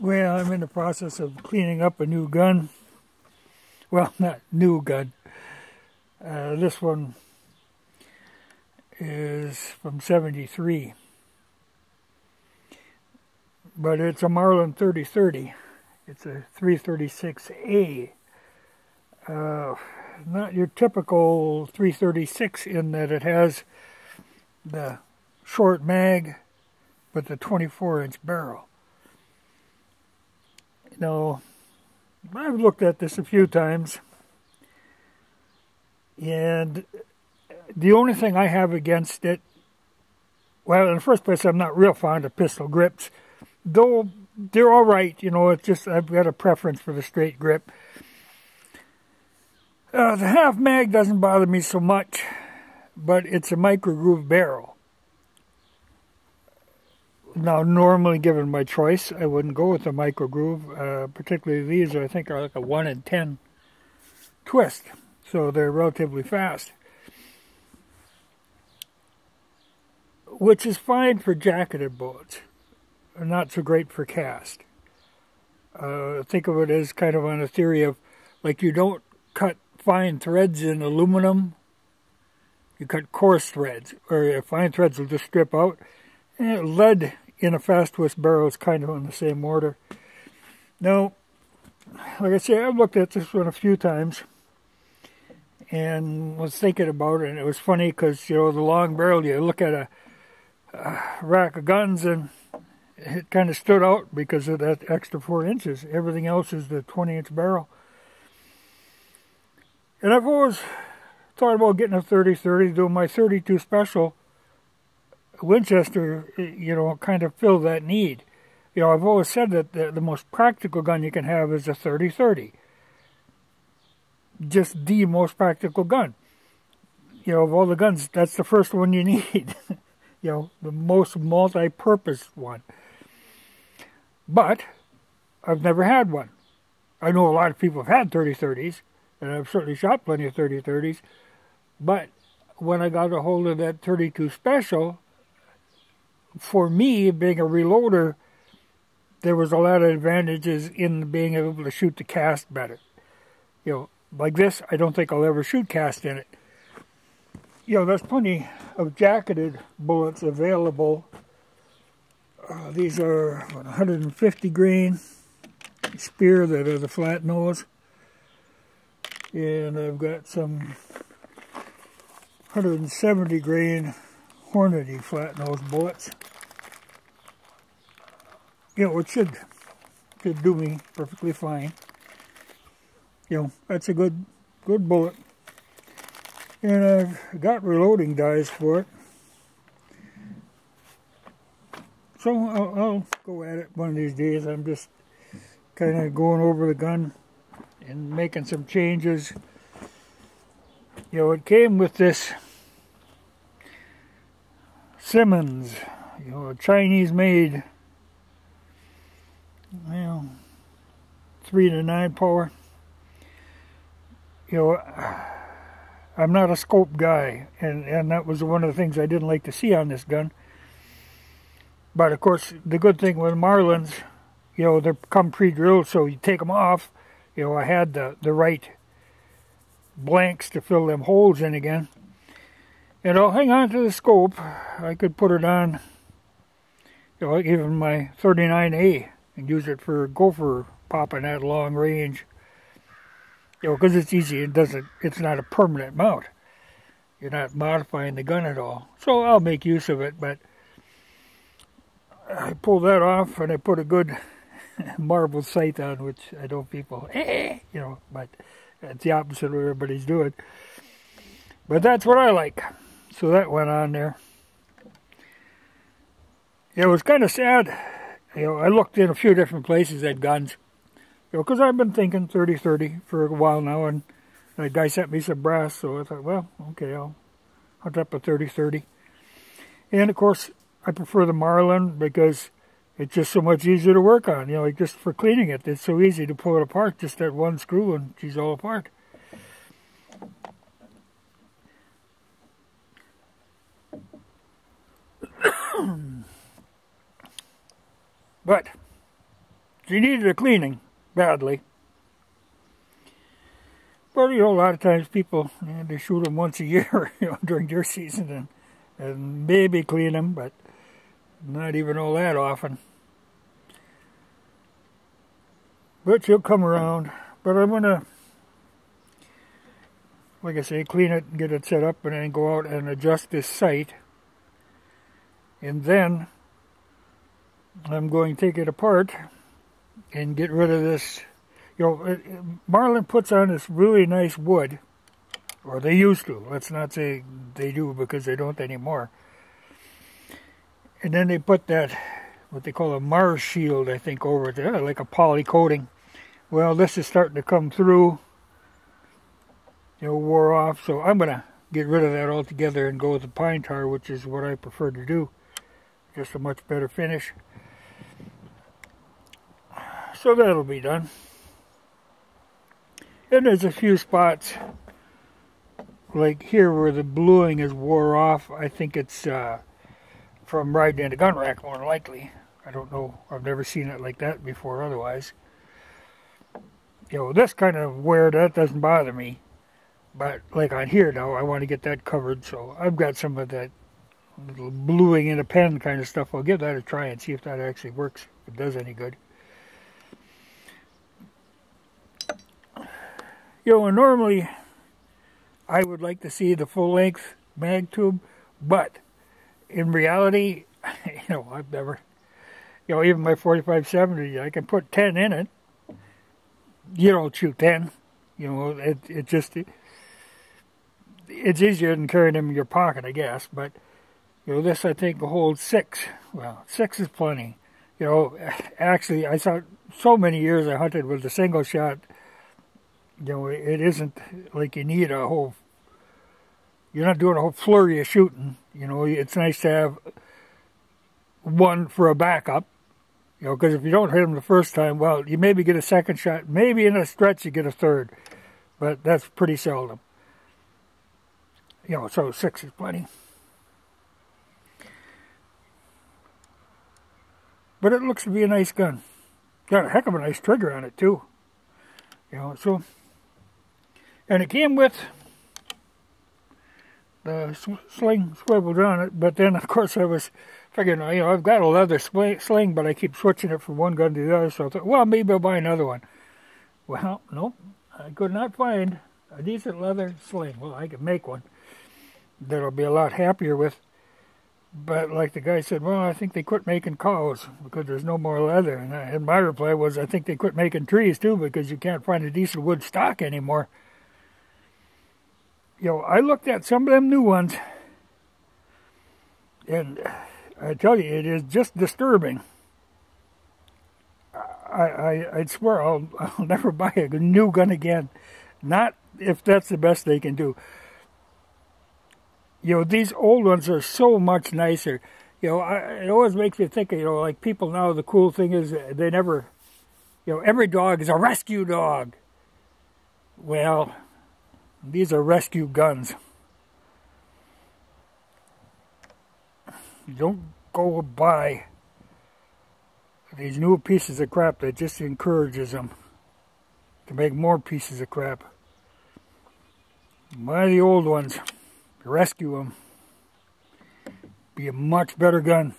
Well, I'm in the process of cleaning up a new gun. Well, not new gun. This one is from '73. But it's a Marlin 3030. It's a 336A. Not your typical 336 in that it has the short mag, but the 24-inch barrel. Now, I've looked at this a few times, and the only thing I have against it, well, in the first place, I'm not real fond of pistol grips, though they're all right. You know, it's just I've got a preference for the straight grip. The half mag doesn't bother me so much, but it's a micro groove barrel. Now, normally, given my choice, I wouldn't go with a micro groove. Particularly these, I think, are like a 1 in 10 twist, so they're relatively fast. Which is fine for jacketed bullets, not so great for cast. Think of it as kind of on a theory of, like, you don't cut fine threads in aluminum, you cut coarse threads, or fine threads will just strip out. And lead in a fast twist barrel is kind of in the same order. Now, like I say, I've looked at this one a few times and was thinking about it, and it was funny because, you know, the long barrel, you look at a rack of guns and it kind of stood out because of that extra 4 inches. Everything else is the 20-inch barrel. And I've always thought about getting a 3030, though my 32 Special Winchester, you know, kind of filled that need. You know, I've always said that the most practical gun you can have is a 3030. Just the most practical gun. You know, of all the guns, that's the first one you need. You know, the most multi-purpose one. But I've never had one. I know a lot of people have had 3030s, and I've certainly shot plenty of 3030s. But when I got a hold of that 32 Special, for me, being a reloader, there was a lot of advantages in being able to shoot the cast better. You know, like this, I don't think I'll ever shoot cast in it. You know, there's plenty of jacketed bullets available. These are 150 grain Spear that are the flat nose. And I've got some 170 grain Hornady flat nose bullets. You know, it should do me perfectly fine. You know, that's a good bullet. And I've got reloading dies for it. So I'll go at it one of these days. I'm just kind of going over the gun and making some changes. You know, it came with this Simmons, you know, a Chinese-made, well, 3-9 power. You know, I'm not a scope guy, and that was one of the things I didn't like to see on this gun. But of course, the good thing with Marlins, you know, they come pre-drilled, so you take them off. You know, I had the right blanks to fill them holes in again. And I'll hang on to the scope. I could put it on, you know, even my 39A and use it for gopher popping at long range. You know, because it's easy. It's not a permanent mount. You're not modifying the gun at all. So I'll make use of it, but I pull that off and I put a good marble sight on, which I know people, you know, but it's the opposite of what everybody's doing. But that's what I like. So that went on there. It was kind of sad. You know, I looked in a few different places at guns. You know, because I've been thinking 30-30 for a while now, and a guy sent me some brass, so I thought, well, okay, I'll hunt up a 30-30. And of course, I prefer the Marlin because it's just so much easier to work on. You know, like just for cleaning it, it's so easy to pull it apart, just that one screw, and she's all apart. But She needed a cleaning badly. But, you know, a lot of times people, they shoot them once a year, you know, during deer season and maybe clean them, but not even all that often. But she'll come around. But I'm going to, like I say, clean it and get it set up and then go out and adjust this sight. And then I'm going to take it apart and get rid of this. You know, Marlin puts on this really nice wood, or they used to. Let's not say they do because they don't anymore. And then they put that, what they call a Mars shield, I think, over it, like a poly coating. Well, this is starting to come through. You know, wore off. So I'm going to get rid of that altogether and go with the pine tar, which is what I prefer to do. Just a much better finish. So that'll be done. And there's a few spots, like here where the bluing is wore off. I think it's from riding in a gun rack, more likely. I don't know. I've never seen it like that before otherwise. You know, this kind of wear, that doesn't bother me. But like on here now, I want to get that covered. So I've got some of that little bluing in a pen kind of stuff. I'll give that a try and see if that actually works, if it does any good. You know, and normally I would like to see the full-length mag tube, but in reality, you know, I've never, you know, even my 45-70, I can put 10 in it. You don't shoot 10. You know, it's easier than carrying them in your pocket, I guess. But, you know, this I think will hold 6. Well, 6 is plenty. You know, actually, I saw so many years I hunted with a single shot. You know, it isn't like you need a whole, you're not doing a whole flurry of shooting. You know, it's nice to have one for a backup. You know, because if you don't hit them the first time, well, you maybe get a second shot. Maybe in a stretch you get a third. But that's pretty seldom. You know, so 6 is plenty. But it looks to be a nice gun. Got a heck of a nice trigger on it, too. You know, so... And it came with the sling swiveled on it, but then, of course, I was figuring, you know, I've got a leather sling, but I keep switching it from one gun to the other, so I thought, well, maybe I'll buy another one. Well, nope, I could not find a decent leather sling. Well, I could make one that I'll be a lot happier with. But like the guy said, well, I think they quit making cows because there's no more leather. And my reply was, I think they quit making trees, too, because you can't find a decent wood stock anymore. You know, I looked at some of them new ones, and I tell you, it is just disturbing. I'd swear I'll never buy a new gun again. Not if that's the best they can do. You know, these old ones are so much nicer. You know, it always makes me think, you know, like people now, the cool thing is they never, you know, every dog is a rescue dog. Well, these are rescue guns. You don't go buy these new pieces of crap that just encourages them to make more pieces of crap. Buy the old ones. Rescue them. Be a much better gun.